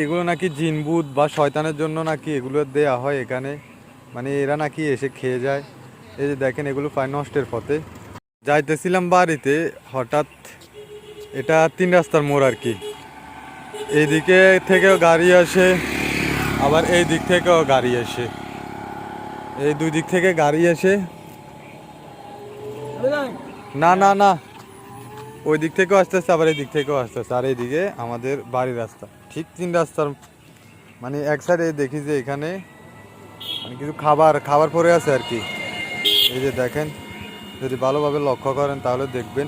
এগুলো নাকি জিনভূত বা শয়তানের জন্য নাকি এগুলো দেয়া হয় এখানে, মানে এরা নাকি এসে খেয়ে যায়। এই যে দেখেন এগুলো প্রায় নষ্টের পথে। যাইতেছিলাম বাড়িতে, হঠাৎ এটা 3 রাস্তার মোড় আর কি। এইদিকে থেকেও গাড়ি আসে, আবার এই দিক থেকেও গাড়ি আসে, এই দুই দিক থেকে গাড়ি আসে। না না না, ওই দিক থেকেও আসতেছে, আবার এই দিক থেকেও আসতেছে। আর এইদিকে আমাদের বাড়ির রাস্তা, ঠিক 3 রাস্তার মানে এক সাইডে দেখি যে এখানে মানে কিছু খাবার খাবার পড়ে আছে আর কি। এই যে দেখেন, যদি ভালোভাবে লক্ষ্য করেন তাহলে দেখবেন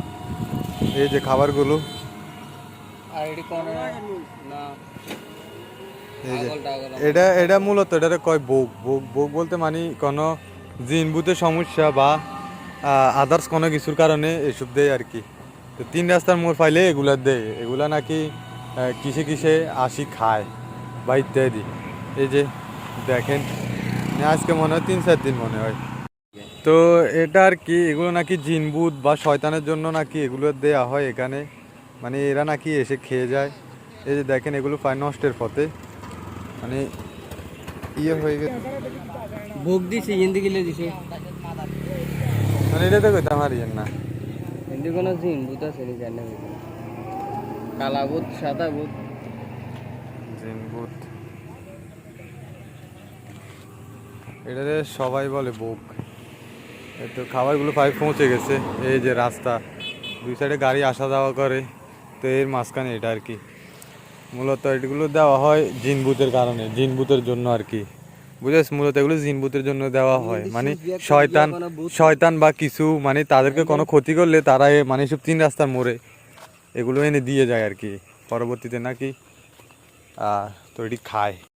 এই যে খাবারগুলো। এই যে এটা এটা মূলত এটারে কয় ভোগ। ভোগ ভোগ বলতে মানে কোনো জিনভূতের সমস্যা বা আদার্স কোনো কিছুর কারণে এসব দেয় আর কি। তো 3 রাস্তার মোড় পাইলে এগুলা দেয়, এগুলা নাকি কিসে কিসে আসি খায় বা ইত্যাদি। এই যে দেখেন, আজকে মনে হয় 3-4 দিন মনে হয়। তো এটা আর কি, এগুলো নাকি জিনভূত বা শয়তানের জন্য নাকি এগুলো দেয়া হয় এখানে, মানে এরা নাকি এসে খেয়ে যায়। এই যে দেখেন এগুলো প্রায় নষ্টের পথে, মানে ইয়ে হয়ে গেছে। ভোগ দিছে হিন্দি গিলে দিছে মানে এটা তো কইতাম আর ইয়ের না। হিন্দি কোনো জিন ভূত আছে নি জানে কালা ভূত সাদা ভূত জিনভূত এটারে সবাই বলে ভোগ। এই তো খাবারগুলো প্রায় পৌঁছে গেছে। এই যে রাস্তা, দুই সাইডে গাড়ি আসা যাওয়া করে, তো এর মাঝখানে এটা আর কি। মূলত এগুলো দেওয়া হয় জিনভূতের কারণে, জিনভূতের জন্য আর কি, বুঝেছ? মূলত এগুলো জিনভূতের জন্য দেওয়া হয়, মানে শয়তান শয়তান বা কিছু মানে তাদেরকে কোনো ক্ষতি করলে তারা মানে সব 3 রাস্তার মোড়ে এগুলো এনে দিয়ে যায় আর কি, পরবর্তীতে নাকি তো এটি খায়।